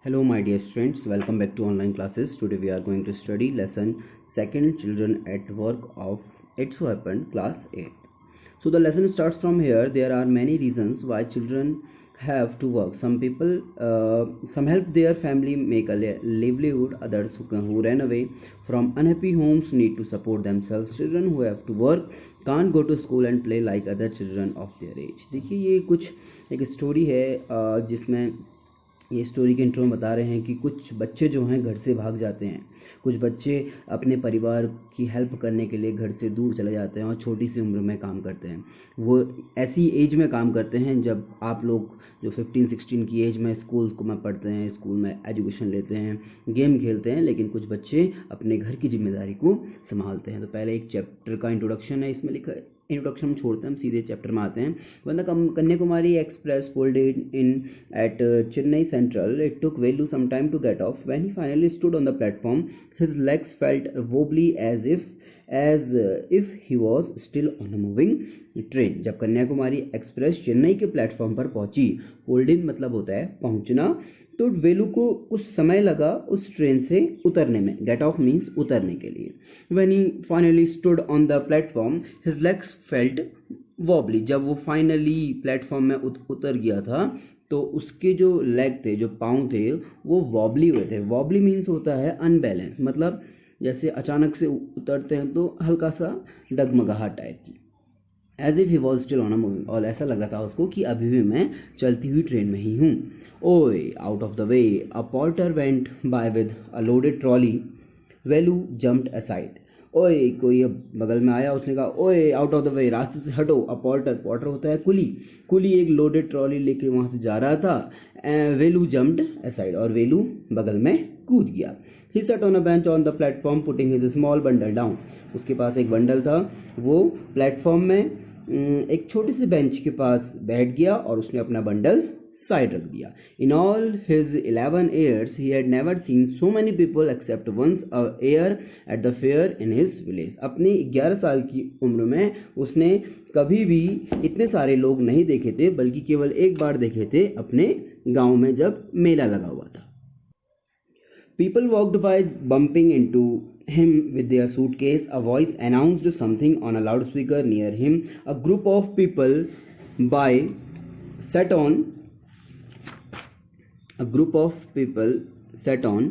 Hello my dear students, welcome back to online classes. Today we are going to study lesson second, children at work of It So Happened, class 8. So the lesson starts from here. There are many reasons why children have to work. Some help their family make a livelihood. Others who ran away from unhappy homes need to support themselves. Children who have to work can't go to school and play like other children of their age. देखिए ये कुछ एक story है जिसमें ये story के intro में बता रहे हैं कि कुछ बच्चे जो हैं घर से भाग जाते हैं। कुछ बच्चे अपने परिवार की हेल्प करने के लिए घर से दूर चले जाते हैं और छोटी सी उम्र में काम करते हैं। वो ऐसी एज में काम करते हैं जब आप लोग जो 15-16 की एज में स्कूल में पढ़ते हैं, स्कूल में एजुकेशन लेते हैं, गेम खेलते हैं, लेकिन कुछ बच्चे अपने घर की जिम्मेदारी को संभालते हैं। तो पहले एक चैप्टर का इंट्रोडक्शन है, इसमें लिखा है। इंट्रोडक्शन छोड़ते हैं, हम सीधे चैप्टर में आते हैं। When the Kanyakumari Express pulled in at Chennai Central, it took Velu some time to get off. When he finally stood on the platform, his legs felt wobbly as if he was still on a moving train. जब Kanyakumari express Chennai के platform पर पहुंची, pulled इन मतलब होता है पहुंचना, तो वेलू को कुछ समय लगा उस ट्रेन से उतरने में। गेट ऑफ मीन्स उतरने के लिए। When he finally stood on the platform his legs felt wobbly. जब वो फाइनली प्लेटफॉर्म में उतर गया था तो उसके जो लेग थे, जो पाँव थे, वो वॉबली हुए थे। वॉबली मीन्स होता है अनबैलेंस, मतलब जैसे अचानक से उतरते हैं तो हल्का सा डगमगाहट टाइप की। As if he was still on a movie, और ऐसा लग रहा था उसको कि अभी भी मैं चलती हुई ट्रेन में ही हूँ। ओए out of the way a porter went by with a loaded trolley. Velu jumped aside. ओए कोई बगल में आया, उसने कहा ओए आउट ऑफ द वे, रास्ते से हटो। अ पोर्टर होता है कुली। कुली एक लोडेड ट्रॉली लेके वहाँ से जा रहा था। वेलू जम्प्ड असाइड, और वेलू बगल में कूद गया। ही सट on a bench on the platform putting his small bundle down. उसके पास एक बंडल था, वो प्लेटफॉर्म में एक छोटी सी बेंच के पास बैठ गया और उसने अपना बंडल साइड रख दिया। In all his 11 years he had never seen so many people except once a year at the fair in his village. अपनी 11 साल की उम्र में उसने कभी भी इतने सारे लोग नहीं देखे थे, बल्कि केवल एक बार देखे थे अपने गांव में जब मेला लगा हुआ था। People walked by bumping into him with their suitcase. A voice announced something on a loudspeaker near him. A group of people by sat on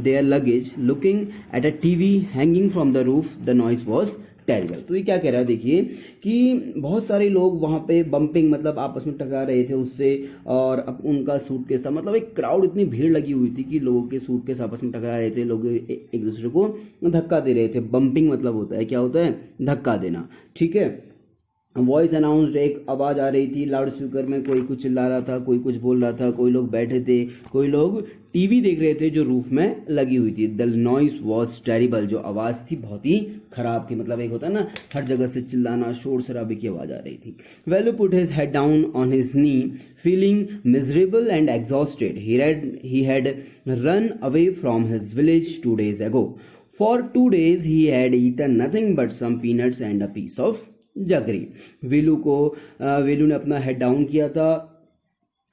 their luggage looking at a TV hanging from the roof. The noise was terrible. तो ये क्या कह रहा है, देखिए कि बहुत सारे लोग वहाँ पे बम्पिंग मतलब आपस में टकरा रहे थे उससे, और अब उनका सूटकेस था, मतलब एक क्राउड, इतनी भीड़ लगी हुई थी कि लोगों के सूटकेस आपस में टकरा रहे थे, लोग एक दूसरे को धक्का दे रहे थे। बम्पिंग मतलब होता है, क्या होता है, धक्का देना, ठीक है। वॉइस अनाउंस्ड, एक आवाज़ आ रही थी लाउड स्पीकर में, कोई कुछ चिल्ला रहा था, कोई कुछ बोल रहा था, कोई लोग बैठे थे, कोई लोग टीवी देख रहे थे जो रूफ में लगी हुई थी। द नॉइस वॉज टेरिबल, जो आवाज़ थी बहुत ही खराब थी, मतलब एक होता है ना हर जगह से चिल्लाना, शोर शराबे की आवाज़ आ रही थी। Velu put his head down on his knee feeling miserable and exhausted. He had run away from his village 2 days ago. For 2 days he had eaten nothing but some peanuts and a piece of जगरी। वेलू ने अपना head down किया था,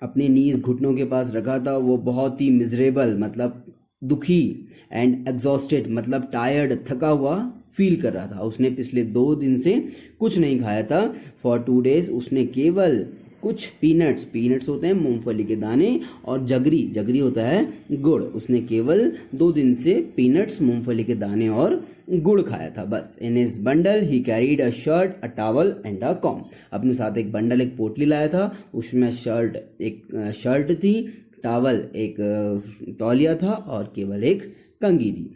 अपने नीज घुटनों के पास रखा था। वो बहुत ही मिजरेबल मतलब दुखी, एंड एग्जॉस्टेड मतलब टायर्ड, थका हुआ फील कर रहा था। उसने पिछले 2 दिन से कुछ नहीं खाया था। फॉर 2 days उसने केवल कुछ पीनट्स होते हैं मूंगफली के दाने, और जगरी होता है गुड़। उसने केवल 2 दिन से पीनट्स, मूंगफली के दाने और गुड़ खाया था, बस। In his bundle he carried a shirt, a towel and a com. अपने साथ एक बंडल, एक पोटली लाया था, उसमें एक शर्ट थी, टॉवल एक तौलिया था, और केवल एक कंघी थी।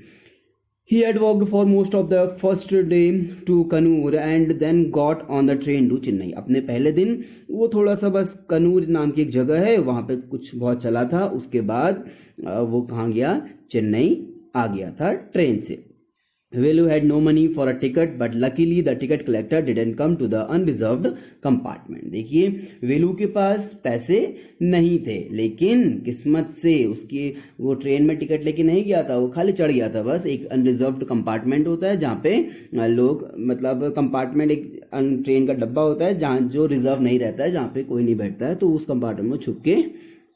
He had walked for most of the first day to Kannur and then got on the train to Chennai. अपने पहले दिन वो थोड़ा सा बस कन्नूर नाम की एक जगह है, वहाँ पे कुछ बहुत चला था। उसके बाद वो कहाँ गया, चेन्नई आ गया था ट्रेन से। Velu had no money for a ticket, but luckily the ticket collector didn't come to the unreserved compartment. देखिए वेलू के पास पैसे नहीं थे, लेकिन किस्मत से उसकी वो ट्रेन में टिकट लेके नहीं गया था, वो खाली चढ़ गया था बस। एक अनरिजर्व्ड कंपार्टमेंट होता है जहाँ पे लोग, मतलब कंपार्टमेंट एक ट्रेन का डब्बा होता है जहाँ जो रिजर्व नहीं रहता है, जहाँ पे कोई नहीं बैठता है, तो उस कंपार्टमेंट में छुप के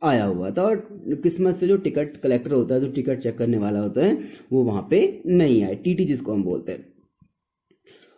आया हुआ था और किस्मत से जो टिकट कलेक्टर होता है, जो टिकट चेक करने वाला होता है, वो वहाँ पे नहीं आया, टीटी जिसको हम बोलते हैं।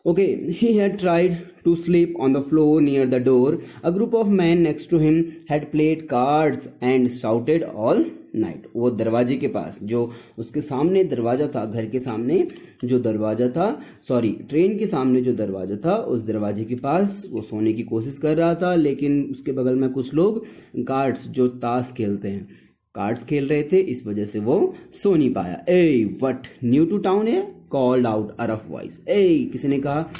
Okay, he had tried to sleep on the floor near the door. A group of men next to him had played cards and shouted all night. वो दरवाजे के पास, जो उसके सामने दरवाजा था, घर के सामने जो दरवाजा था, सॉरी ट्रेन के सामने जो दरवाजा था, उस दरवाजे के पास वो सोने की कोशिश कर रहा था, लेकिन उसके बगल में कुछ लोग कार्ड्स, जो ताश खेलते हैं, कार्ड्स खेल रहे थे, इस वजह से वो सो नहीं पाया। ए व्हाट न्यू टू टाउन है, called out a rough voice. ए किसी ने कहा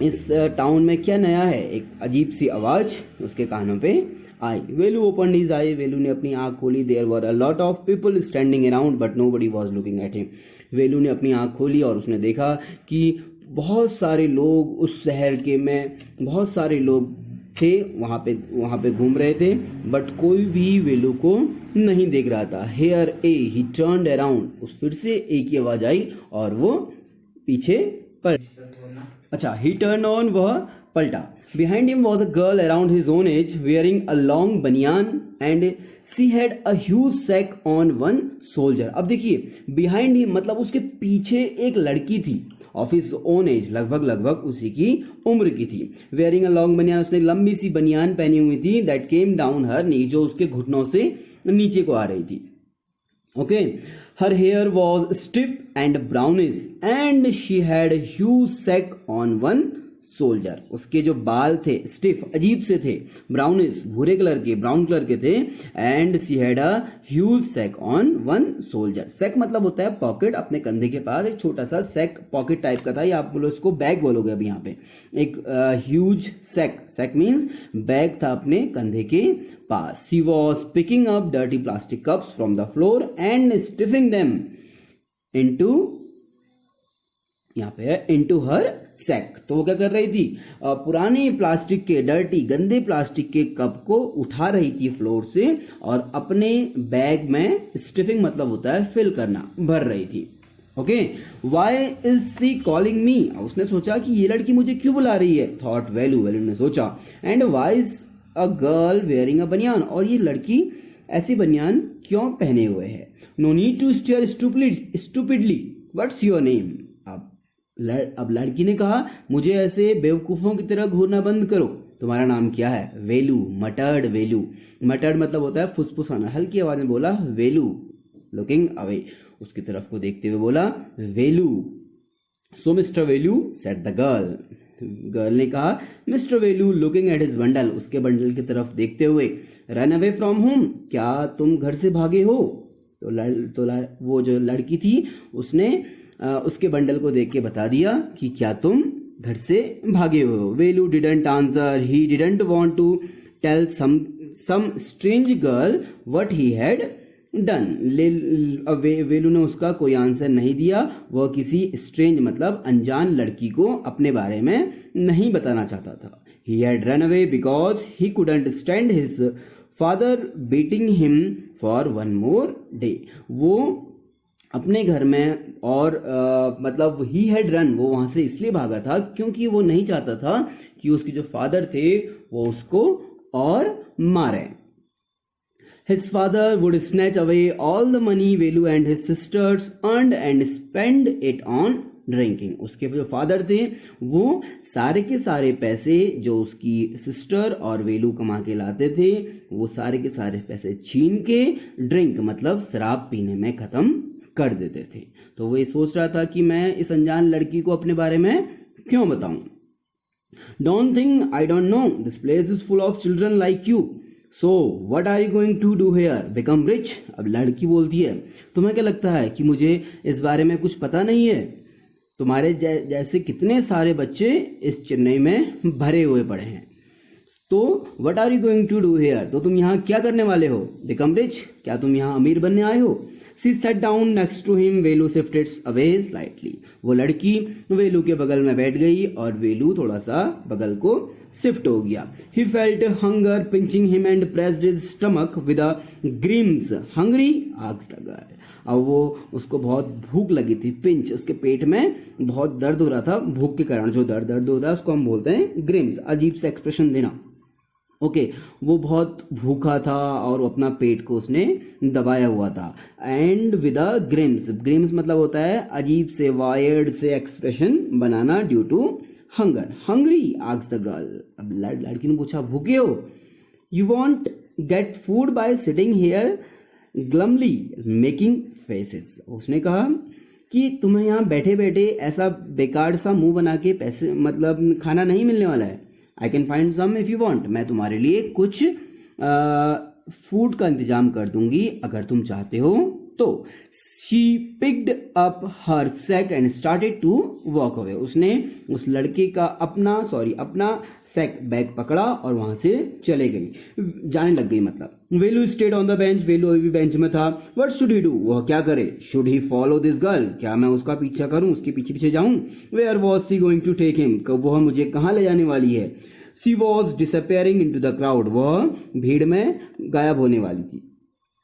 इस टाउन में क्या नया है, एक अजीब सी आवाज उसके कानों पे आई। वेलू ओपन हिज आई, वेलू ने अपनी आंख खोली। There were a lot of people standing around but nobody was looking at him. Velu ने अपनी आंख खोली और उसने देखा कि बहुत सारे लोग उस शहर के में, बहुत सारे लोग थे वहाँ पे घूम रहे थे, बट कोई भी वेलू को नहीं देख रहा था। Here uh he turned around, उस फिर से ए की आवाज आई और वो पीछे अच्छा ही टर्न ऑन, वह पलटा। Behind him was a girl around his own age wearing a long banian and she had a huge sack on one shoulder. अब देखिए, बिहाइंड हिम मतलब उसके पीछे एक लड़की थी, ऑफ हिज ओन एज, लगभग उसी की उम्र की थी। वेयरिंग अ लॉन्ग बनियान, उसने लंबी सी बनियान पहनी हुई थी। दैट केम डाउन हर नी, जो उसके घुटनों से नीचे को आ रही थी। Okay, her hair was stiff and brownish and she had huge sack on one shoulder. उसके जो बाल थे स्टिफ, अजीब से थे, ब्राउनिश, भूरे कलर के, ब्राउन कलर के थे, and she had a huge sack on one shoulder. Sack मतलब होता है पॉकेट, अपने कंधे के पास एक छोटा सा सैक पॉकेट टाइप का था, या आप बोलो इसको बैग बोलोगे। अब यहाँ पे एक huge sack, sack means bag था अपने कंधे के पास। She was picking up dirty plastic cups from the floor and stuffing them into, यहाँ पे है इनटू हर सैक। तो वो क्या कर रही थी, पुराने प्लास्टिक के, डर्टी गंदे प्लास्टिक के कप को उठा रही थी फ्लोर से और अपने बैग में, स्टिफिंग मतलब होता है फिल करना, भर रही थी। Okay, why is she calling me, उसने सोचा कि ये लड़की मुझे क्यों बुला रही है, थॉट वेलू, वेलू ने सोचा। And why is a girl wearing a baniyan, और ये लड़की ऐसी बनियान क्यों पहने हुए है। No need to stare stupidly, what's your name. अब लड़की ने कहा, मुझे ऐसे बेवकूफों की तरह घूरना बंद करो, तुम्हारा नाम क्या है। वेलू, मटर्ड वेलू, मटर्ड मतलब होता है फुसफुसाना। हल्की आवाज में बोला वेलू, लुकिंग अवे, उसकी तरफ को देखते हुए बोला Velu. So mister Velu said the girl, girl ने कहा mister Velu looking at his bundle, उसके बंडल की तरफ देखते हुए। रन अवे फ्रॉम होम, क्या तुम घर से भागे हो। तो वो जो लड़की थी उसने उसके बंडल को देख के बता दिया कि क्या तुम घर से भागे हो। Velu didn't answer, he didn't want to tell some strange girl what he had done. Velu ने उसका कोई आंसर नहीं दिया, वह किसी स्ट्रेंज मतलब अनजान लड़की को अपने बारे में नहीं बताना चाहता था। ही had run away because he couldn't stand his father beating him for one more day. वो अपने घर में और मतलब ही हैड रन, वो वहां से इसलिए भागा था क्योंकि वो नहीं चाहता था कि उसके जो फादर थे वो उसको और मारे। His father would snatch away all the money Velu and his sisters earned and spend it on drinking. उसके जो फादर थे वो सारे के सारे पैसे जो उसकी सिस्टर और वेलू कमा के लाते थे, वो सारे के सारे पैसे छीन के ड्रिंक मतलब शराब पीने में खत्म कर देते थे। तो वो ये सोच रहा था कि मैं इस अनजान लड़की को अपने बारे में क्यों बताऊं। Don't think I don't know. This place is full of children like you. So what are you going to do here? Become rich? अब लड़की बोलती है, तुम्हें क्या लगता है कि मुझे इस बारे में कुछ पता नहीं है। तुम्हारे जैसे कितने सारे बच्चे इस चेन्नई में भरे हुए पड़े हैं। तो what are you going to do here? तो तुम यहाँ क्या करने वाले हो। Become rich? क्या तुम यहाँ अमीर बनने आए हो। She sat down next to him. Velu shifted away slightly. वो लड़की वेलू के बगल में बैठ गई और वेलू थोड़ा सा बगल को शिफ्ट हो गया। He felt hunger pinching him and pressed his stomach with a grimace. Hungry? asked the girl. अब वो उसको बहुत भूख लगी थी। पिंच, उसके पेट में बहुत दर्द हो रहा था भूख के कारण। जो दर्द होता है उसको हम बोलते हैं ग्रिम्स, अजीब सा एक्सप्रेशन देना। ओके वो बहुत भूखा था और अपना पेट को उसने दबाया हुआ था। And with a grimace, grimace मतलब होता है अजीब से वायर्ड से एक्सप्रेशन बनाना due to hunger. Hungry asked the girl, अब लड़की ने पूछा भूखे हो? You won't get food by sitting here glumly making faces. उसने कहा कि तुम्हें यहाँ बैठे बैठे ऐसा बेकार सा मुंह बना के पैसे मतलब खाना नहीं मिलने वाला है। I can find some if you want, मैं तुम्हारे लिए कुछ फूड का इंतजाम कर दूंगी अगर तुम चाहते हो तो। She picked up her sack and started to walk away. उसने उस लड़के का अपना सैक बैग पकड़ा और वहां से चले गई, जाने लग गई मतलब। वेलू स्टेड ऑन द बेंच, वेलू अभी भी बेंच में था। व्हाट शुड ही डू, वह क्या करे? Should he follow this girl, क्या मैं उसका पीछा करूं, उसके पीछे पीछे जाऊं? Where was she going to take him, वह मुझे कहां ले जाने वाली है? She was disappearing in to the crowd, वह भीड़ में गायब होने वाली थी।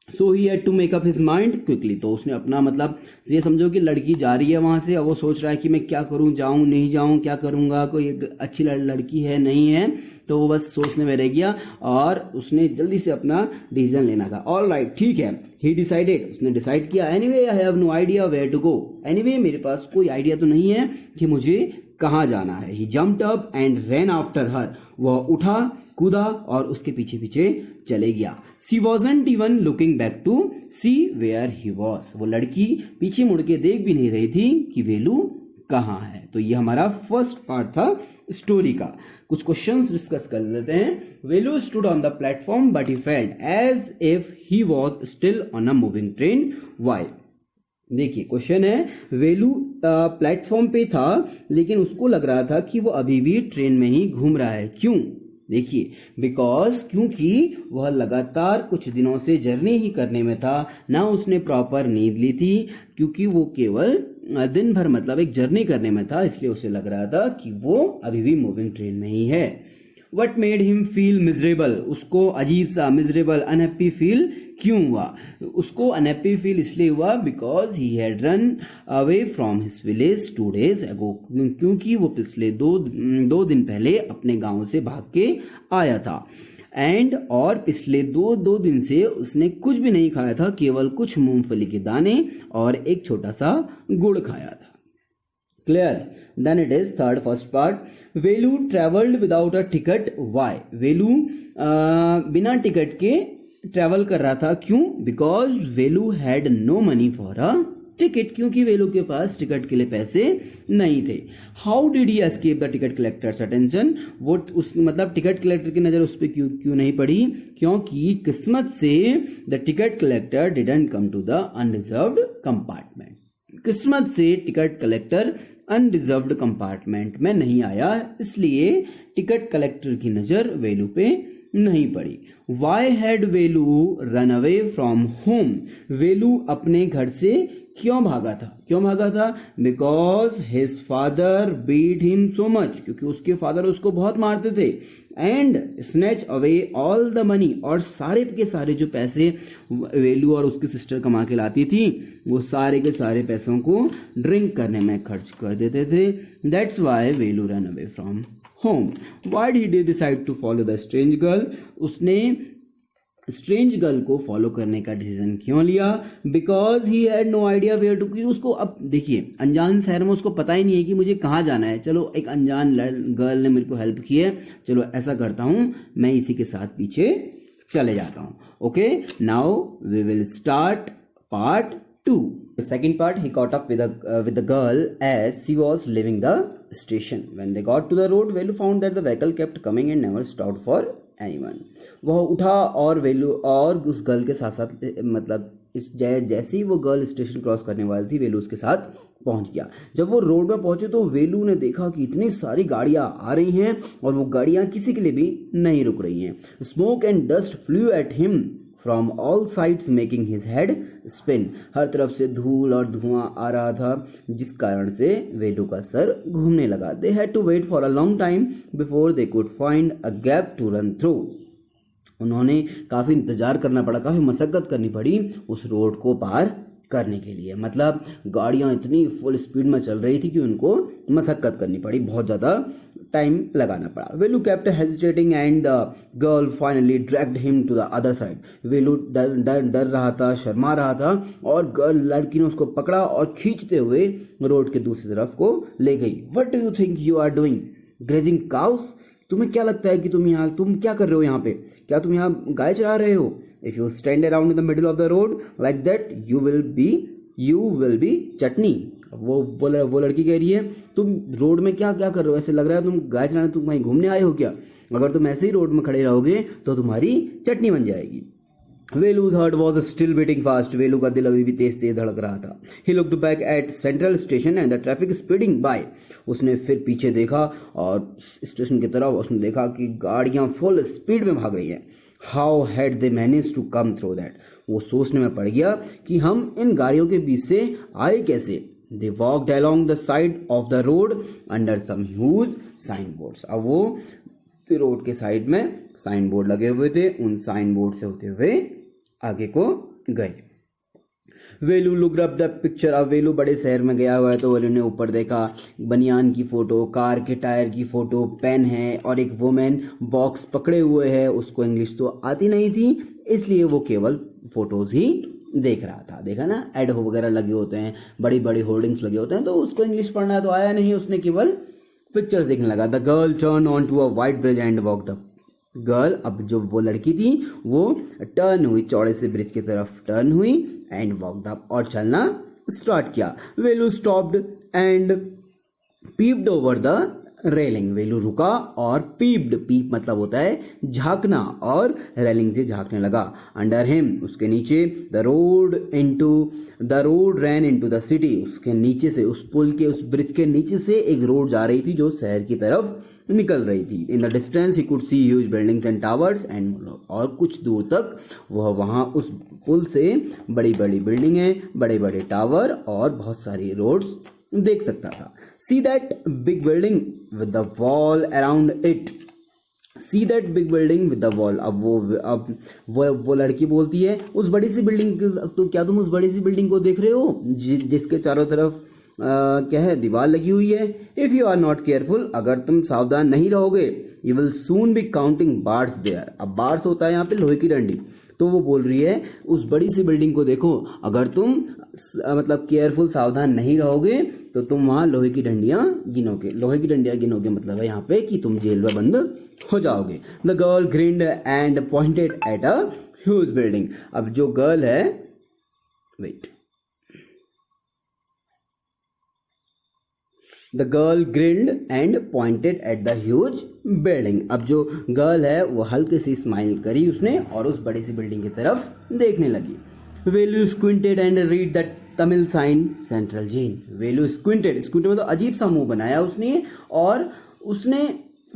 So he had to make up his mind quickly, तो उसने अपना मतलब ये समझो कि लड़की जा रही है वहां से, अब वो सोच रहा है कि मैं क्या करूं, जाऊं नहीं जाऊं, क्या करूंगा, कोई अच्छी लड़की है नहीं है, तो वो बस सोचने में रह गया और उसने जल्दी से अपना डिसीजन लेना था। ऑल राइट, ठीक है, ही डिसाइडेड, उसने डिसाइड किया। Anyway I have no idea where to go, anyway मेरे पास कोई आइडिया तो नहीं है कि मुझे कहाँ जाना है। He jumped up and ran after her, वह उठा कूदा और उसके पीछे पीछे चले गया। She wasn't even looking back to see where he was, वो लड़की पीछे मुड़ के देख भी नहीं रही थी कि वेलू कहाँ है। तो ये हमारा फर्स्ट पार्ट था स्टोरी का। कुछ क्वेश्चंस डिस्कस कर लेते हैं। Velu stood on the platform but he felt as if he was still on a moving train, why. देखिए क्वेश्चन है, वेलू प्लेटफॉर्म पे था लेकिन उसको लग रहा था कि वो अभी भी ट्रेन में ही घूम रहा है। क्यों? देखिए बिकॉज, क्योंकि वह लगातार कुछ दिनों से जर्नी ही करने में था, ना उसने प्रॉपर नींद ली थी, क्योंकि वो केवल दिन भर मतलब एक जर्नी करने में था, इसलिए उसे लग रहा था कि वो अभी भी मूविंग ट्रेन में ही है। What made him feel miserable, उसको अजीब सा मिजरेबल अनहैप्पी फील क्यों हुआ? उसको अनहैप्पी फील इसलिए हुआ because he had run away from his village 2 days अगो, क्योंकि वो पिछले दो दिन पहले अपने गांव से भाग के आया था। एंड और पिछले दो दिन से उसने कुछ भी नहीं खाया था, केवल कुछ मूंगफली के दाने और एक छोटा सा गुड़ खाया था। Clear? Then it is third first part, Velu travelled without a ticket, why. Velu बिना टिकट के ट्रेवल कर रहा था, क्यों? Because Velu had no money for a ticket, क्योंकि वेलू के पास टिकट के लिए पैसे नहीं थे। How did he escape the ticket collector's attention, वो उस मतलब टिकट कलेक्टर की नजर उस पर क्यों नहीं पड़ी? क्योंकि किस्मत से the ticket collector didn't come to the unreserved compartment, किस्मत से टिकट कलेक्टर अनरिजर्व्ड कंपार्टमेंट में नहीं आया, इसलिए टिकट कलेक्टर की नजर वेलू पे नहीं पड़ी। Why had Velu run away from home, Velu अपने घर से क्यों भागा था? Because his father beat him so much, क्योंकि उसके फादर उसको बहुत मारते थे। And snatch away all the money, और सारे के सारे जो पैसे वेलू और उसकी सिस्टर कमा के लाती थी, वो सारे के सारे पैसों को ड्रिंक करने में खर्च कर देते थे। That's why Velu run away from home. Why did he decide to follow the strange girl, उसने स्ट्रेंज गर्ल को फॉलो करने का डिसीजन क्यों लिया? Because he had no idea where to, उसको अब देखिए अनजान शहर में उसको पता ही नहीं है कि मुझे कहाँ जाना है। चलो एक अनजान गर्ल ने मेरे को हेल्प की है, चलो ऐसा करता हूँ मैं इसी के साथ पीछे चले जाता हूँ। Okay, now we will start part 2. The second part, he caught up with the girl as she was leaving the station. When they got to the road, Velu found that the vehicle kept coming and never stopped for anyone. वह उठा और वेलू और उस girl के साथ साथ मतलब इस जैसे ही वो गर्ल स्टेशन क्रॉस करने वाली थी, वेलू उसके साथ पहुंच गया। जब वो रोड में पहुंचे तो वेलू ने देखा कि इतनी सारी गाड़ियां आ रही हैं और वो गाड़ियां किसी के लिए भी नहीं रुक रही हैं। Smoke and dust flew at him from all sides making his head spin, हर तरफ से धूल और धुआं आ रहा था जिस कारण से वेलू का सर घूमने लगा। They had to wait for a long time before they could find a gap to run through, उन्होंने काफी इंतजार करना पड़ा, काफी मशक्कत करनी पड़ी उस रोड को पार करने के लिए। मतलब गाड़ियां इतनी फुल स्पीड में चल रही थी कि उनको मशक्कत करनी पड़ी, बहुत ज़्यादा टाइम लगाना पड़ा। Velu kept hesitating and the girl finally dragged him to the other side. Velu डर रहा था, शर्मा रहा था, और गर्ल लड़की ने उसको पकड़ा और खींचते हुए रोड के दूसरी तरफ को ले गई। What do you think you are doing grazing cows? तुम्हें क्या लगता है कि तुम क्या कर रहे हो यहाँ पे? क्या तुम यहाँ गाय चरा रहे हो? If you stand around in the middle of the road like that you will be chutney. वो लड़की कह रही है तुम रोड में क्या क्या कर रहे हो? ऐसे लग रहा है तुम गाय चराने, तुम कहीं घूमने आए हो क्या? अगर तुम ऐसे ही रोड में खड़े रहोगे तो तुम्हारी चटनी बन जाएगी। Velu's heart was still beating fast. Velu का दिल अभी भी तेज तेज धड़क रहा था। He looked back at central station and the traffic speeding by. उसने फिर पीछे देखा और स्टेशन की तरफ उसने देखा कि गाड़ियां फुल स्पीड में भाग रही हैं। How had they manage to come through that? वो सोचने में पड़ गया कि हम इन गाड़ियों के बीच से आए कैसे। They walked along the side of the road under some huge sign boards. अब वो रोड के साइड में साइन बोर्ड लगे हुए थे, उन साइन बोर्ड से होते हुए आगे को गए। वेलू लुक्ड अप द पिक्चर। अब वेलू बड़े शहर में गया हुआ है तो वेलू ने ऊपर देखा बनियान की फोटो, कार के टायर की फोटो, पेन है और एक वुमेन बॉक्स पकड़े हुए है। उसको इंग्लिश तो आती नहीं थी, इसलिए वो केवल फोटोज ही देख रहा था। देखा ना, एड वगैरह लगे होते हैं, बड़ी बड़ी होर्डिंग्स लगे होते हैं, तो उसको इंग्लिश पढ़ना तो आया नहीं, उसने केवल पिक्चर्स देखने लगा। The girl turn on to a white bridge and walked up. Girl, अब जो वो लड़की थी वो टर्न हुई, चौड़े से ब्रिज की तरफ टर्न हुई एंड वॉकड अप, और चलना स्टार्ट किया। Velu stopped and peeped over the railing. Velu रुका और पीप मतलब होता है झांकना, और रेलिंग से झांकने लगा। अंडर हिम, उसके नीचे, the road ran into the city. उसके नीचे से, उस पुल के, उस ब्रिज के नीचे से एक रोड जा रही थी जो शहर की तरफ निकल रही थी। In the distance he could see huge buildings and towers and, और कुछ दूर तक वह वहां उस पुल से बड़ी बड़ी बिल्डिंगें, बड़े बड़े टावर और बहुत सारी रोड्स देख सकता था। See that big building with the wall around it. See that big building with the wall. अब वो लड़की बोलती है उस बड़ी सी बिल्डिंग, तो क्या तुम उस बड़ी सी बिल्डिंग को देख रहे हो जिसके चारों तरफ क्या है, दीवार लगी हुई है। If you are not careful, अगर तुम सावधान नहीं रहोगे, you will soon be counting bars there. अब बार्स होता है यहाँ पे लोहे की डंडी, तो वो बोल रही है उस बड़ी सी बिल्डिंग को देखो, अगर तुम मतलब केयरफुल, सावधान नहीं रहोगे तो तुम वहां लोहे की डंडियां गिनोगे। लोहे की डंडियां गिनोगे मतलब है यहाँ पे कि तुम जेल में बंद हो जाओगे। The girl grinned and pointed at a huge building. अब जो गर्ल है, wait, the girl grinned and pointed at the huge building. अब जो गर्ल है वो हल्की सी स्माइल करी उसने और उस बड़ी सी बिल्डिंग की तरफ देखने लगी। Velu squinted and read the Tamil sign central jail. Velu squinted मतलब अजीब सा मुंह बनाया उसने, और उसने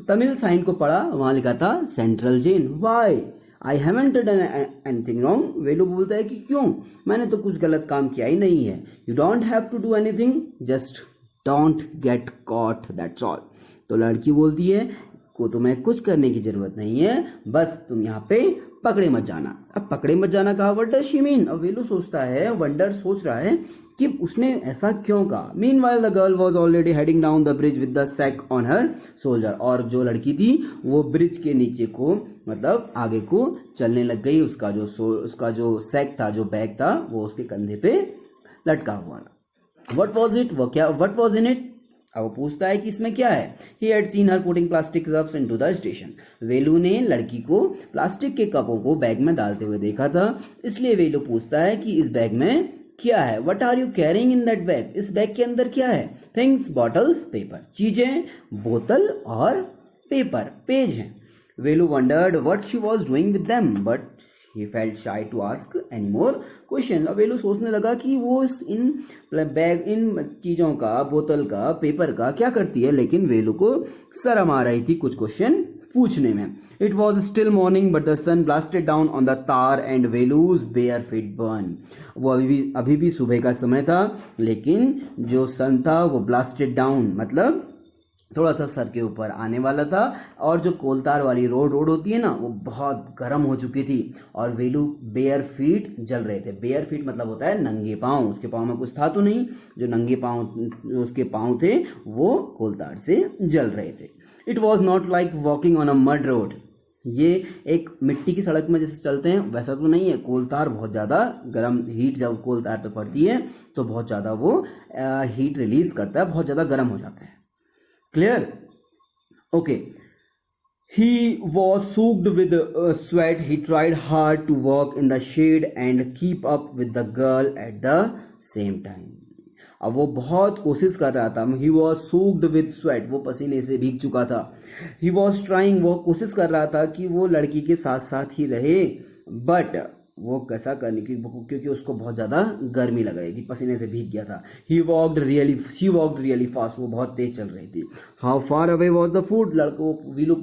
तमिल साइन को पढ़ा, वहां लिखा था central jail. Why I haven't done anything wrong. Velu बोलता है कि क्यों, मैंने तो कुछ गलत काम किया ही नहीं है। You don't have to do anything, just don't get caught, that's all. तो लड़की बोलती है को तुम्हें कुछ करने की जरूरत नहीं है, बस तुम यहाँ पे पकड़े मत जाना। अब पकड़े मत जाना कहा, व्हाट डज शी मीन? अब वेलू सोचता है, वंडर सोच रहा है कि उसने ऐसा क्यों कहा। Meanwhile the girl was already heading down the bridge with the sack on her shoulder. और जो लड़की थी वो ब्रिज के नीचे को मतलब आगे को चलने लग गई। उसका जो सैक था, जो बैग था, वो उसके कंधे पे लटका हुआ था। What was it? वो क्या, what was in it? अब वो पूछता है कि इसमें क्या है। He had seen her putting plastic cups into the station. वेलू ने लड़की को प्लास्टिक के कपों को बैग में डालते हुए देखा था, इसलिए वेलू पूछता है कि इस बैग में क्या है। What are you carrying in that bag? इस बैग के अंदर क्या है? Things, bottles, paper. चीजें, बोतल और पेपर, पेज हैं। वेलू wondered what she was doing with them, but he felt shy to ask any more question. अब वेलू सोचने लगा कि वो इन चीजों का, बोतल का, पेपर का क्या करती है, लेकिन वेलू को शर्म आ रही थी कुछ क्वेश्चन पूछने में। It was still morning but the sun blasted down on the tar and Velu's bare feet burned. वो अभी भी सुबह का समय था, लेकिन जो सन था वो blasted down मतलब थोड़ा सा सर के ऊपर आने वाला था, और जो कोलतार वाली रोड होती है ना, वो बहुत गर्म हो चुकी थी, और वेलू बेयर फीट जल रहे थे। बेयर फीट मतलब होता है नंगे पाँव, उसके पाँव में कुछ था तो नहीं, जो नंगे पाँव उसके पाँव थे वो कोलतार से जल रहे थे। It was not like walking on a mud road, ये एक मिट्टी की सड़क में जैसे चलते हैं वैसा तो नहीं है, कोलतार बहुत ज़्यादा गर्म, हीट जब कोलतार पे पड़ती है तो बहुत ज़्यादा वो हीट रिलीज करता है, बहुत ज़्यादा गर्म हो जाता है। Clear? Okay. He was soaked with sweat. He tried hard to walk in the shade and keep up with the girl at the same time. अब वो बहुत कोशिश कर रहा था। He was soaked with sweat. वो पसीने से भीग चुका था। He was trying. वो कोशिश कर रहा था कि वो लड़की के साथ साथ ही रहे, बट वो कैसा करने की, क्योंकि उसको बहुत ज़्यादा गर्मी लग रही थी, पसीने से भीग गया था। She walked really fast. वो बहुत तेज चल रही थी। How far away was the food? लड़को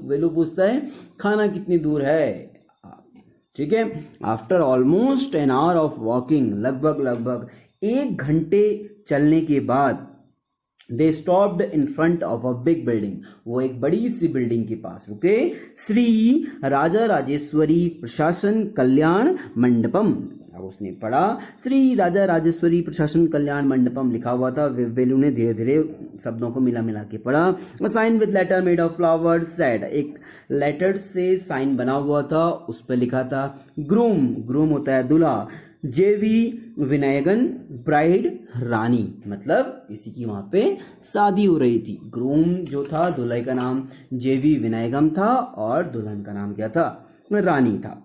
वेलू पूछता है खाना कितनी दूर है। ठीक है। After almost an hour of walking, लगभग 1 घंटे चलने के बाद, they stopped in front of a big building, वो एक बड़ी सी बिल्डिंग के पास रुके। श्री राजा राजेश्वरी प्रशासन कल्याण मंडपम। अब उसने पढ़ा श्री राजा राजेश्वरी प्रशासन कल्याण मंडपम लिखा हुआ था। वेलू ने धीरे धीरे शब्दों को मिला के पढ़ा। Sign with letter made of flower said, एक लेटर से साइन बना हुआ था, उस पर लिखा था ग्रूम होता है दूल्हा। जेवी विनायगन ब्राइड रानी, मतलब किसी की वहां पे शादी हो रही थी। ग्रूम जो था दुल्हे का नाम जेवी विनायगम था, और दुल्हन का नाम क्या था? रानी था।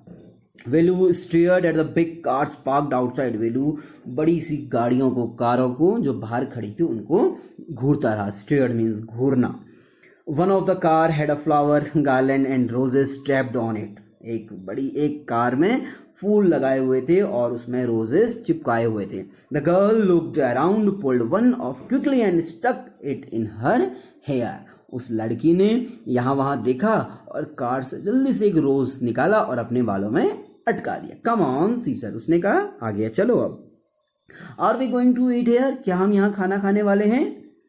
Velu stared at the big cars parked outside, Velu बड़ी सी कारों को जो बाहर खड़ी थी उनको घूरता रहा। स्टेयर्ड मीन्स घूरना। One of the car had a flower garland and roses strapped on it, एक कार में फूल लगाए हुए थे और उसमें रोजेस चिपकाए हुए थे। The girl looked around, pulled one off quickly and stuck it in her hair, उस लड़की ने यहाँ वहां देखा और कार से जल्दी से एक रोज निकाला और अपने बालों में अटका दिया। कम ऑन सीसर, उसने कहा आ गया चलो अब। Are we going to eat here, क्या हम यहाँ खाना खाने वाले हैं?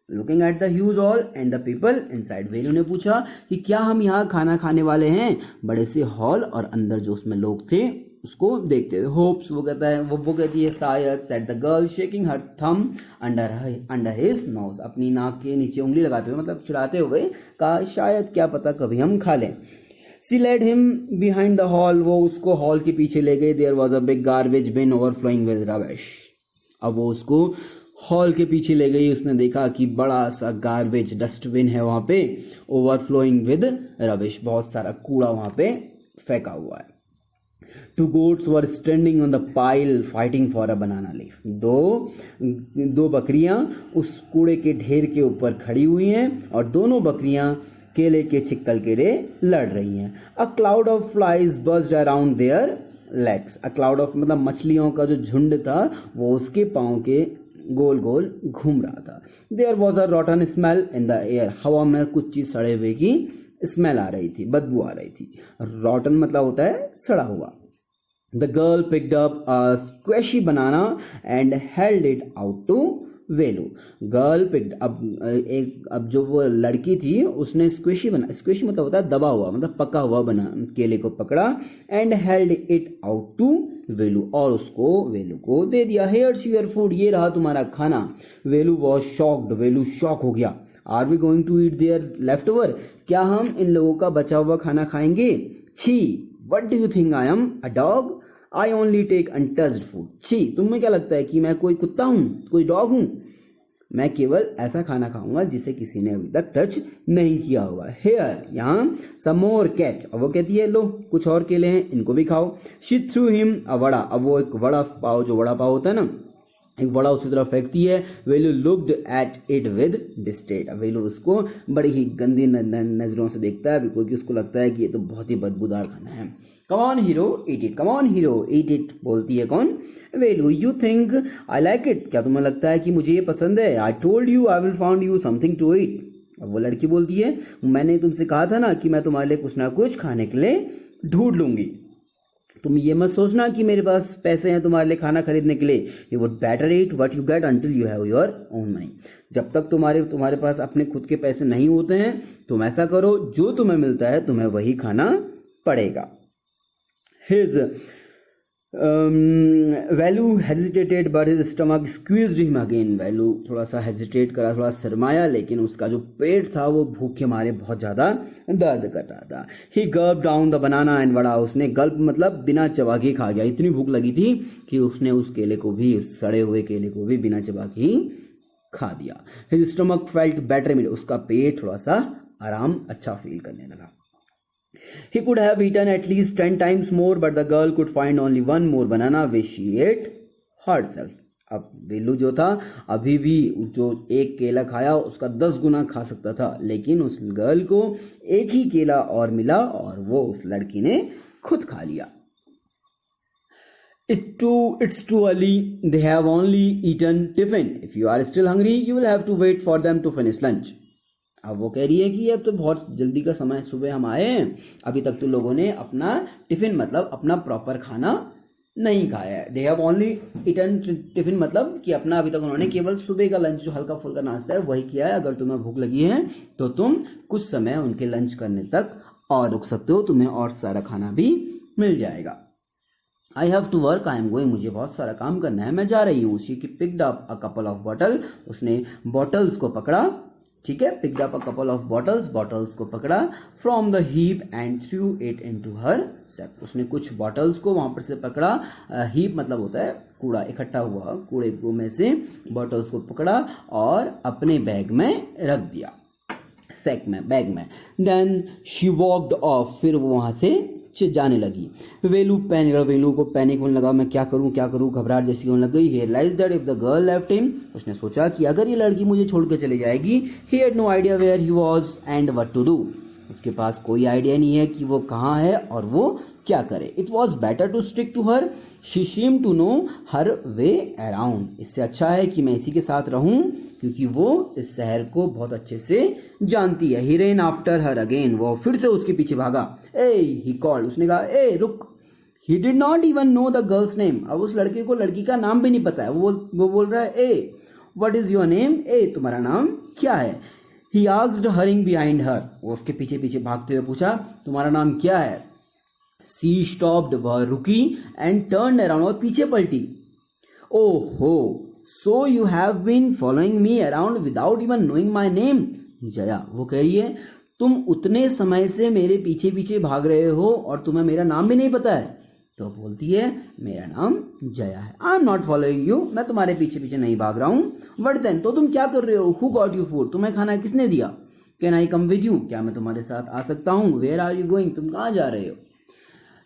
Looking at the huge hall and the people inside, Velu ने पूछा कि क्या हम यहाँ खाना खाने वाले हैं? बड़े से हॉल और अंदर जो उसमें लोग थे उसको देखते हुए। होप्स, वो कहता है, वो कहती है शायद, said the girl shaking her thumb under his nose, अपनी नाक के नीचे उंगली लगाते हुए, मतलब चिढ़ाते हुए कहा शायद, क्या पता कभी हम खा लें। She led him behind the hall, वो उसको हॉल के पीछे ले गए। There was a big garbage bin overflowing with rubbish, अब वो उसको हॉल के पीछे ले गई। उसने देखा कि बड़ा सा गार्बेज डस्टबिन है वहां पे, ओवरफ्लोइंग विद रबिश, बहुत सारा कूड़ा वहां पे फेंका हुआ है। Two goats were standing on the pile fighting for a banana leaf. दो बकरियां उस कूड़े के ढेर के ऊपर खड़ी हुई हैं और दोनों बकरियां केले के छिक्कल के लिए लड़ रही हैं। A cloud of flies buzzed around their legs. A cloud of मतलब मछलियों का जो झुंड था वो उसके पाँव के गोल गोल घूम रहा था। There was a rotten smell in the air. हवा में कुछ चीज सड़े हुए की स्मेल आ रही थी, बदबू आ रही थी। रॉटन मतलब होता है सड़ा हुआ। The girl picked up a squishy banana and held it out to Velu. Girl picked, अब जो वो लड़की थी उसने स्क्विशी मतलब होता है दबा हुआ, मतलब पका हुआ बना केले को पकड़ा, and held it out to Velu, और उसको वेलू को दे दिया। हेयर्स योर फूड, ये रहा तुम्हारा खाना। Velu was shocked, Velu shock हो गया। Are we going to eat their leftover, क्या हम इन लोगों का बचा हुआ खाना खाएंगे? छी, what do you think I am a dog, I only take untouched food. छी, तुम्हें क्या लगता है कि मैं कोई कुत्ता हूं, कोई डॉग हूं? मैं केवल ऐसा खाना खाऊंगा जिसे किसी ने अभी तक टच नहीं किया होगा। हेयर, यहाँ सम मोर कैच, अब वो कहती है लो कुछ और केले हैं, इनको भी खाओ। She threw him a vada, अब वो एक वड़ा पाव, जो वड़ा पाव होता है ना, एक वड़ा उसकी तरफ फेंकती है। वेलू लुक्ड एट इट विद डिस्टेट, वेलू उसको बड़ी ही गंदी नजरों से देखता है, क्योंकि उसको लगता है कि ये तो बहुत ही बदबूदार खाना है। Come on hero eat it, come on hero eat it, बोलती है कौन? Velu. You think I like it, क्या तुम्हें लगता है कि मुझे ये पसंद है? I told you I will found you something to eat, अब वो लड़की बोलती है मैंने तुमसे कहा था ना कि मैं तुम्हारे लिए कुछ ना कुछ खाने के लिए ढूंढ लूंगी। तुम ये मत सोचना कि मेरे पास पैसे हैं तुम्हारे लिए खाना खरीदने के लिए. You would better eat what you get until you have your own money. जब तक तुम्हारे पास अपने खुद के पैसे नहीं होते हैं, तुम ऐसा करो, जो तुम्हें मिलता है तुम्हें वही खाना पड़ेगा. His value hesitated but his stomach squeezed him again. Value थोड़ा सा हेजिटेट करा, थोड़ा शर्माया, लेकिन उसका जो पेट था वो भूख के मारे बहुत ज़्यादा दर्द कर रहा था. He gulp down the banana and vada. उसने गल्प मतलब बिना चबा के खा गया. इतनी भूख लगी थी कि उसने उस केले को भी, उस सड़े हुए केले को भी बिना चबा के ही खा दिया. His stomach felt better. उसका पेट थोड़ा सा आराम, अच्छा फील करने लगा. He could have eaten at least 10 times more, but the girl could find only one more banana which she ate herself. अब वेलू जो था अभी भी जो एक केला खाया उसका 10 गुना खा सकता था, लेकिन उस गर्ल को एक ही केला और मिला और वो उस लड़की ने खुद खा लिया. It's too early. They have only eaten tiffin. If you are still hungry, you will have to wait for them to finish lunch. अब वो कह रही है कि अब तो बहुत जल्दी का समय, सुबह हम आए हैं, अभी तक तो लोगों ने अपना टिफिन मतलब अपना प्रॉपर खाना नहीं खाया है. They have only eaten tiffin मतलब कि अपना अभी तक उन्होंने केवल सुबह का लंच, जो हल्का फुल्का नाश्ता है, वही किया है. अगर तुम्हें भूख लगी है तो तुम कुछ समय उनके लंच करने तक और रुक सकते हो, तुम्हें और सारा खाना भी मिल जाएगा. I have to work, I am going. मुझे बहुत सारा काम करना है, मैं जा रही हूँ. She picked up a couple of bottle. उसने बॉटल्स को पकड़ा. ठीक है, picked up a couple of bottles को पकड़ा. From the heap and threw it into her sack. उसने कुछ बॉटल्स को वहां पर से पकड़ा. हीप मतलब होता है कूड़ा, इकट्ठा हुआ कूड़े को में से बॉटल्स को पकड़ा और अपने बैग में रख दिया, सैक में, बैग में. Then she walked off. फिर वो वहां से जाने लगी. वेलू को पैनिक होने लगा. मैं क्या करूं, घबराहट जैसी होने लग गई. He realised that if the girl left him. उसने सोचा कि अगर ये लड़की मुझे छोड़ के चली जाएगी. He had no idea where he was and what to do. उसके पास कोई आइडिया नहीं है कि वो कहाँ है और वो क्या करे. It was better to stick to her. She seem to know her way around. इससे अच्छा है कि मैं इसी के साथ रहूं क्योंकि वो इस शहर को बहुत अच्छे से जानती है. ही रेन आफ्टर हर अगेन. वो फिर से उसके पीछे भागा. ए ही कॉल्ड. उसने कहा ए रुक. He did not even know the girls name. अब उस लड़के को लड़की का नाम भी नहीं पता है. वो बोल रहा है ए व्हाट इज योर नेम. ए तुम्हारा नाम क्या है. He asked hurrying behind her. वो उसके पीछे पीछे भागते हुए पूछा तुम्हारा नाम क्या है. She stopped. वह रुकी. And turn around. और पीछे पलटी. ओहो so you have been following me around without even knowing my name. Jaya वो कह रही है तुम उतने समय से मेरे पीछे पीछे भाग रहे हो और तुम्हें मेरा नाम भी नहीं पता है. तो बोलती है मेरा नाम जया है. I am not following you. मैं तुम्हारे पीछे पीछे नहीं भाग रहा हूँ. What then. तो तुम क्या कर रहे हो. Who got you food. तुम्हें खाना किसने दिया. Can I come with you. क्या मैं तुम्हारे साथ आ सकता हूँ. Where are you going. तुम कहाँ जा रहे हो.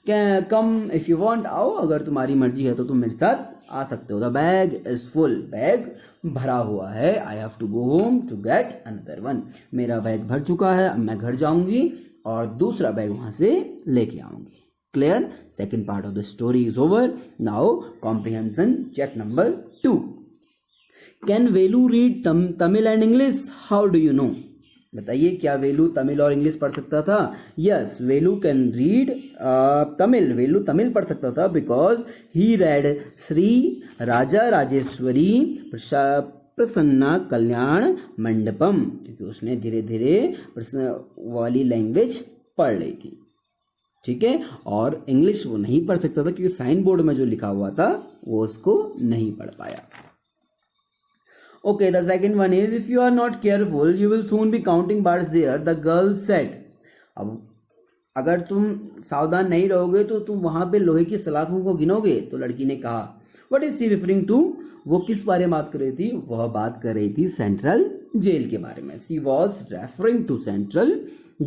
Can come if you want. आओ अगर तुम्हारी मर्जी है तो तुम मेरे साथ आ सकते हो. The bag is full. Bag भरा हुआ है. I have to go home to get another one. मेरा बैग भर चुका है, अब मैं घर जाऊंगी और दूसरा बैग वहां से लेके आऊंगी. Clear. Second part of the story is over. Now comprehension check number 2. Can Velu read Tamil and English. How do you know. बताइए क्या वेलू तमिल और इंग्लिश पढ़ सकता था. Yes Velu can read Tamil. Velu Tamil पढ़ सकता था because he read Shri Raja Rajeshwari Prasanna Kalyan Mandapam. क्योंकि उसने धीरे धीरे वाली लैंग्वेज पढ़ ली थी. ठीक है. और इंग्लिश वो नहीं पढ़ सकता था क्योंकि साइन बोर्ड में जो लिखा हुआ था वो उसको नहीं पढ़ पाया. Okay, the second one is if you are not careful, you will soon be counting birds there. The girl said. अब अगर तुम सावधान नहीं रहोगे तो तुम वहां पे लोहे की सलाखों को गिनोगे. तो लड़की ने कहा. What is she referring to? वो किस बारे में बात कर रही थी. वह बात कर रही थी सेंट्रल जेल के बारे में. She was referring to central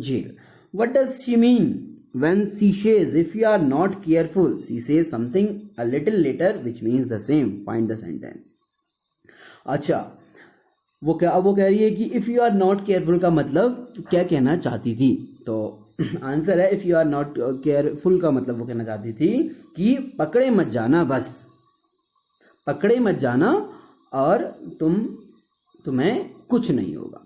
jail. What does she mean when she says if you are not careful? She says something a little later which means the same. Find the sentence. अच्छा वो कह रही है कि if you are not careful का मतलब क्या कहना चाहती थी. तो आंसर है if you are not careful का मतलब वो कहना चाहती थी कि पकड़े मत जाना. बस पकड़े मत जाना और तुम्हें कुछ नहीं होगा.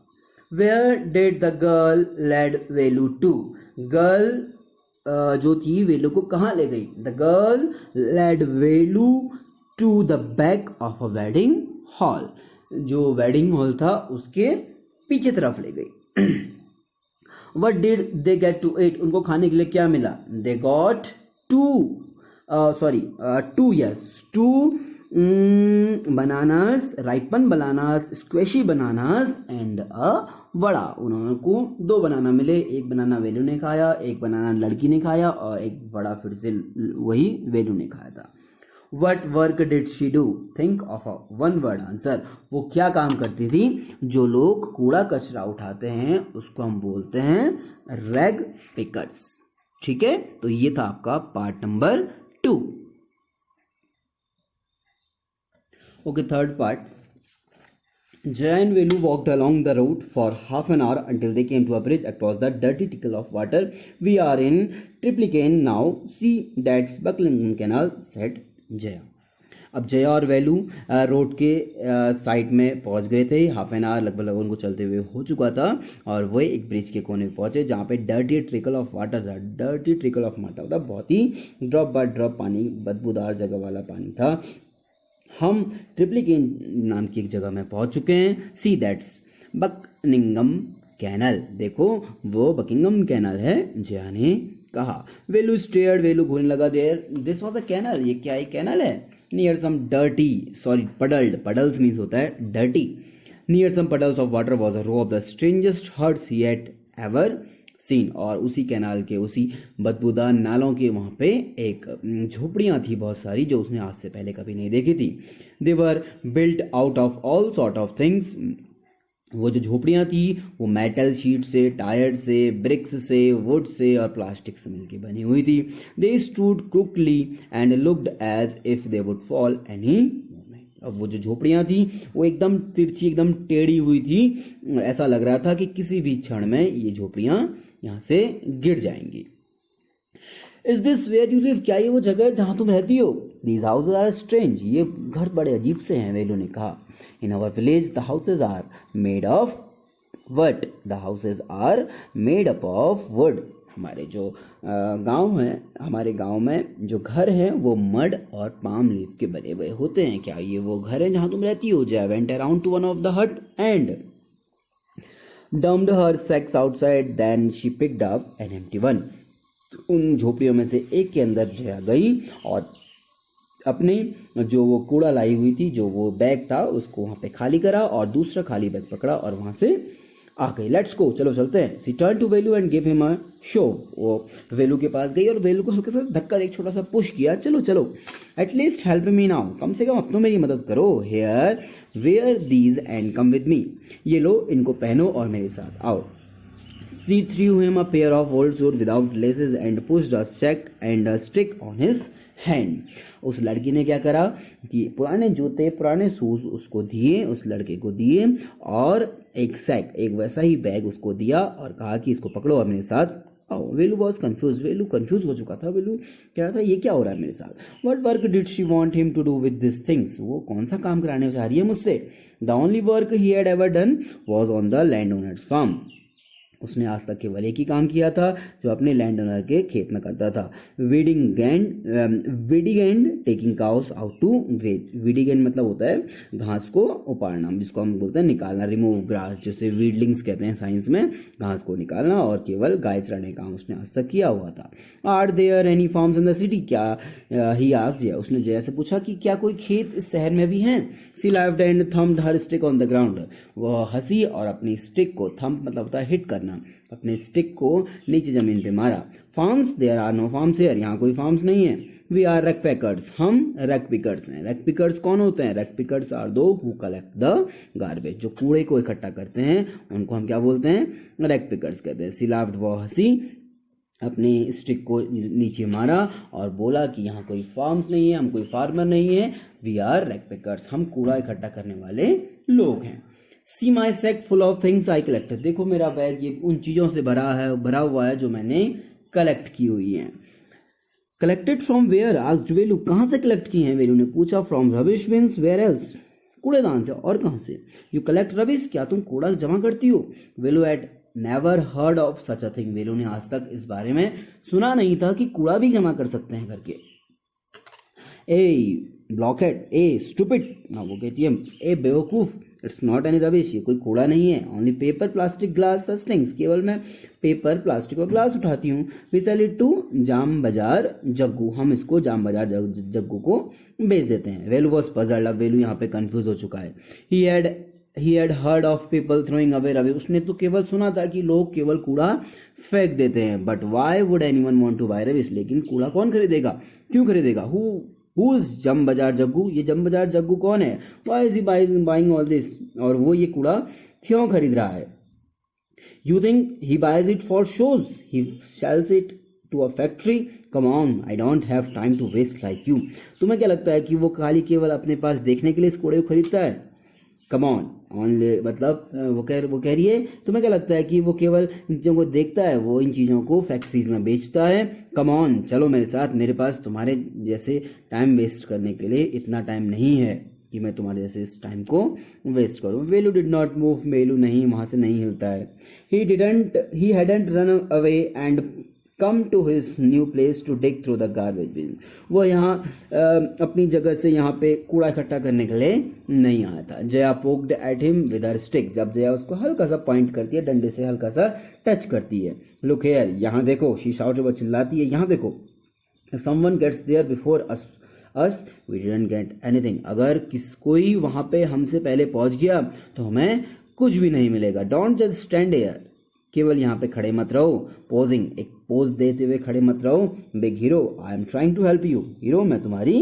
Where did the girl lead Velu to. Girl जो थी वेलू को कहाँ ले गई? The girl lead Velu to the back of a wedding hall, जो वेडिंग हॉल था उसके पीछे तरफ ले गई। What did they get to eat, उनको खाने के लिए क्या मिला? They got two bananas, ripen bananas, squashy bananas and a vada. उन्होंने को 2 बनाना मिले, एक बनाना वेलू ने खाया, एक बनाना लड़की ने खाया और एक वड़ा फिर से वही वेलू ने खाया था। What work did she do, think of a one word answer, वो क्या काम करती थी? जो लोग कूड़ा कचरा उठाते हैं उसको हम बोलते हैं रैग पिकर्स। ठीक है, तो ये था आपका part number 2। Okay, third part. Jay and Velu walked along the road for half an hour until they came to a bridge across the dirty trickle of water. We are in Triplicane now. See, that's Bucklingham Canal, said Jaya. अब जया और वेलू road के side में पहुंच गए थे। Half an hour लगभग उनको चलते हुए हो चुका था और वो एक ब्रिज के कोने पे पहुंचे जहाँ पे डर्टी ट्रिकल ऑफ वाटर था। डर्टी ट्रिकल ऑफ वाटर मतलब बहुत ही ड्रॉप बाय ड्रॉप पानी, बदबूदार जगह वाला पानी था। हम ट्रिप्लिकेन नाम की एक जगह में पहुंच चुके हैं। सी दैट्स बकिंगम कैनल, देखो वो बकिंगम कैनल है, जया ने कहा। वेलू स्टेयर्ड, वेलू घूरने लगा। There this was a canal, ये क्या एक कैनल है? Near some dirty, sorry puddled, puddles means होता है dirty. Near some puddles of water was a row of the strangest huts he had ever seen, और उसी कैनाल के, उसी बदबूदार नालों के वहाँ पे एक झोपड़ियाँ थी बहुत सारी जो उसने आज से पहले कभी नहीं देखी थी। They were built out of all sort of things, वो जो झोपड़ियाँ थी वो मेटल शीट से, टायर से, ब्रिक्स से, वुड से और प्लास्टिक से मिलकर बनी हुई थी। They stood crookedly and looked as if they would fall any. अब वो जो झोपड़ियाँ थी वो एकदम तिरछी, एकदम टेढ़ी हुई थी, ऐसा लग रहा था कि किसी भी क्षण में ये झोपड़ियाँ यहाँ से गिर जाएंगी। Is this where you live, क्या ये वो जगह है जहाँ तुम रहती हो? दीज हाउसेज आर स्ट्रेंज, ये घर बड़े अजीब से हैं, वेलू ने कहा। In our village the houses are made of what, the houses are made up of wood. हमारे जो गांव है, हमारे गांव में जो घर हैं वो मड और पाम लीफ के बने हुए होते हैं। क्या ये वो घर है जहाँ तुम रहती हो? जय went around two one of the हट and dumped her sacks outside, then she picked up an empty one. उन झोपड़ियों में से एक के अंदर जया गई और अपने जो वो कूड़ा लाई हुई थी, जो वो बैग था, उसको वहाँ पे खाली करा और दूसरा खाली बैग पकड़ा और वहाँ से आ गई। लेट्स गो, चलो चलते हैं। She turn to Velu and give him a show, वो वेलू के पास गई और वेलू को हल्का सा धक्का, एक छोटा सा पुश किया। चलो चलो, एटलीस्ट हेल्प मी नाउ, कम से कम अब तो मेरी मदद करो। Here wear these and come with me, ये लो, इनको पहनो और मेरे साथ आओ। She threw him a pair of old shoes without laces and pushed a sack and a stick on his hand. उस लड़की ने क्या करा कि पुराने जूते, पुराने शूज उसको दिए, उस लड़के को दिए और एक सैक, एक वैसा ही बैग उसको दिया और कहा कि इसको पकड़ो और मेरे साथ आओ। वेलू वॉज कन्फ्यूज, वेलू कन्फ्यूज हो चुका था। वेलू कह रहा था ये क्या हो रहा है मेरे साथ। What work did she want him to do with this things, वो कौन सा काम कराने चाह रही है मुझसे। The only work he had ever done was on the landowner's farm, उसने आज तक केवल एक ही काम किया था जो अपने लैंड ओनर के खेत में करता था। Weeding and taking cows out to graze, weeding and मतलब होता है घास को उपाड़ना, जिसको हम बोलते हैं निकालना, रिमूव ग्रास, जैसे वीडलिंग्स कहते हैं साइंस में, घास को निकालना, और केवल गाय चराने का काम उसने आज तक किया हुआ था। Are there any farms in the city, क्या ही आस्क्ड, उसने जया से पूछा कि क्या कोई खेत इस शहर में भी हैं। She laughed and thumped her stick on the ground, वह हंसी और अपनी स्टिक को, थम्प मतलब होता है हिट करना, अपने स्टिक को नीचे जमीन पे मारा। Farms, there are no farms here, यहाँ कोई फार्म्स नहीं है। वी आर रैक पैकर्स, हम रैक पिकर्स हैं। रैक पिकर्स कौन होते हैं? Rag pickers are those who collect the garbage, जो कूड़े को इकट्ठा करते हैं उनको हम क्या बोलते हैं? रैक पिकर्स कहते हैं। सी लाफ्ड, वो हंसी, अपने स्टिक को नीचे मारा और बोला कि यहाँ कोई फार्म्स नहीं है, हम कोई फार्मर नहीं है। वी आर रैक पिकर्स, हम कूड़ा इकट्ठा करने वाले लोग हैं। See my sack full of things I collected, देखो मेरा बैग ये उन चीज़ों से भरा हुआ है जो मैंने कलेक्ट की हुई हैं। Collected from where asked Velu, कहाँ से कलेक्ट की हैं? वेलू ने पूछा। From rubbish bins, where else, कूड़ेदान से, और कहाँ से? यू कलेक्ट रबिश, क्या तुम कूड़ा जमा करती हो? Velu had never heard of such a thing, Velu ने आज तक इस बारे में सुना नहीं था कि कूड़ा भी जमा कर सकते हैं करके। ए ब्लॉकहेड, ए स्टूपिड, ना वो कहती है ए बेवकूफ, इट्स नॉट एनी रबिश, ये कोई कूड़ा नहीं है। Only paper plastic glass such things, केवल मैं पेपर प्लास्टिक और ग्लास उठाती हूँ। वी सेल इट टू जाम बाजार जग्गू, हम इसको जाम बाजार जग्गू को बेच देते हैं। वेलू वॉज पजल्ड, अब वेलू यहाँ पे कंफ्यूज हो चुका है। He had heard of people throwing away rubbish, उसने तो केवल सुना था कि लोग केवल कूड़ा फेंक देते हैं। But why would anyone want to buy rubbish, लेकिन कूड़ा कौन खरीदेगा, क्यों खरीदेगा। हु इज जम बाजार जग्गू, ये जम बाजार जग्गू कौन है। Why is he buying all this, और वो ये कूड़ा क्यों खरीद रहा है। You think he buys it for shows, he sells it to a factory, come on I don't have time to waste like you. तुम्हें क्या लगता है कि वो खाली केवल अपने पास देखने के लिए इस कूड़े को खरीदता है। कम ऑन मतलब वो कह रही है तुम्हें क्या लगता है कि वो केवल इन चीज़ों को देखता है, वो इन चीज़ों को फैक्ट्रीज में बेचता है। कम ऑन चलो मेरे साथ, मेरे पास तुम्हारे जैसे टाइम वेस्ट करने के लिए इतना टाइम नहीं है कि मैं तुम्हारे जैसे इस टाइम को वेस्ट करूं। Velu did not move, Velu नहीं वहां से नहीं हिलता है। He hadn't run away and come to his new place to dig through the garbage bin, वो यहाँ अपनी जगह से यहाँ पे कूड़ा इकट्ठा करने के लिए नहीं आया था। Jaya poked at him with her stick, जब जया उसको हल्का सा पॉइंट करती है, डंडे से हल्का सा टच करती है। लुक हियर, यहाँ देखो, शी शाउट, वो चिल्लाती है, यहाँ देखो। If someone gets there before us we didn't get anything, अगर कोई वहाँ पे हमसे पहले पहुँच गया तो हमें कुछ भी नहीं मिलेगा। डोंट जस्ट स्टैंड हियर, केवल यहाँ पे खड़े मत रहो। पोजिंग, एक पोज देते हुए खड़े मत रहो। Big hero, I am trying to help you, hero मैं तुम्हारी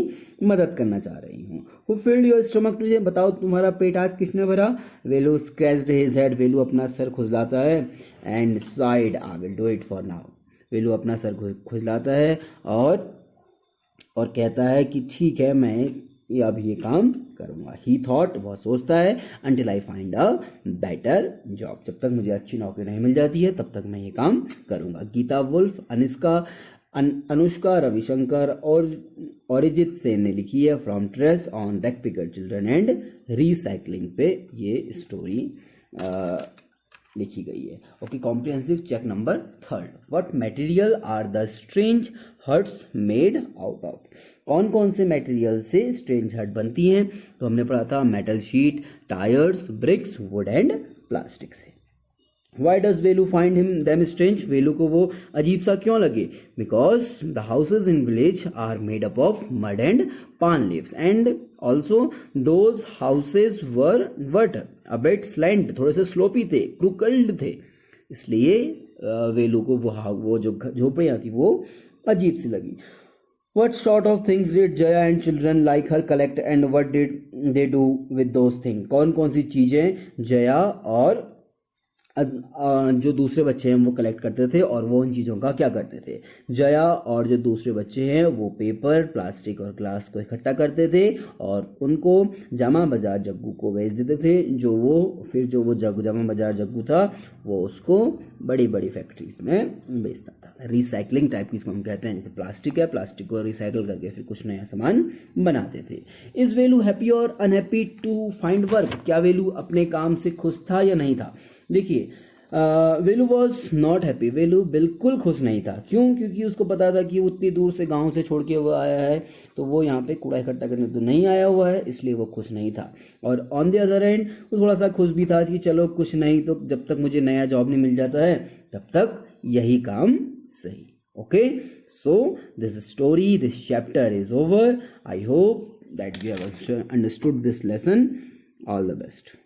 मदद करना चाह रही हूँ। हु फिल्ड योर स्टमक, तुझे बताओ तुम्हारा पेट आज किसने भरा। Velu scratched his head, Velu अपना सर खुजलाता है। And side, I will do it for now, Velu अपना सर खुजलाता है और कहता है कि ठीक है मैं अब ये काम करूँगा। ही थॉट, वह सोचता है, until I find a better job, जब तक मुझे अच्छी नौकरी नहीं मिल जाती है तब तक मैं ये काम करूँगा। गीता वुल्फ, अनुष्का रविशंकर और अरिजीत सेन ने लिखी है from trash on backpacker children and recycling पे ये स्टोरी लिखी गई है। Okay, comprehensive check number 3, what material are the strange huts made out of, कौन कौन से मटेरियल से स्ट्रेंज हट बनती हैं। तो हमने पढ़ा था metal sheet, tyres, bricks, wood and plastic से। Why does Velu find them strange? Velu को वो अजीब सा क्यों लगे? Because the houses in village are made up of mud and palm leaves, and also those houses were what? A bit slant, थोड़े से sloppy थे, crooked थे, इसलिए वेलू को वो जो झोपड़ियाँ थी वो अजीब सी लगी। What sort of things did Jaya and children like her collect and what did they do with those things? कौन कौन सी चीज़ें जया और जो दूसरे बच्चे हैं वो कलेक्ट करते थे और वो उन चीज़ों का क्या करते थे। जया और जो दूसरे बच्चे हैं वो पेपर, प्लास्टिक और ग्लास को इकट्ठा करते थे और उनको जामा बाजार जग्गू को बेच देते थे, जो वो जामा बाजार जग्गू था वो उसको बड़ी बड़ी फैक्ट्रीज में बेचता था। रिसाइकलिंग टाइप की इसको हम कहते हैं, जैसे प्लास्टिक है, प्लास्टिक को रिसाइकल करके फिर कुछ नया सामान बनाते थे। इज वेलू हैप्पी और अनहैप्पी टू फाइंड वर्क, क्या वेलू अपने काम से खुश था या नहीं था। देखिए, वेलू वॉज नॉट हैप्पी, वेलू बिल्कुल खुश नहीं था। क्यों? क्योंकि उसको पता था कि उतनी दूर से गांव से छोड़ के हुआ आया है, तो वो यहाँ पे कूड़ा इकट्ठा करने तो नहीं आया हुआ है, इसलिए वो खुश नहीं था। और ऑन द अदर हैंड वो थोड़ा सा खुश भी था कि चलो कुछ नहीं तो जब तक मुझे नया जॉब नहीं मिल जाता है तब तक यही काम सही। Okay, so this story, this chapter is over. I hope that you have understood this lesson. All the best.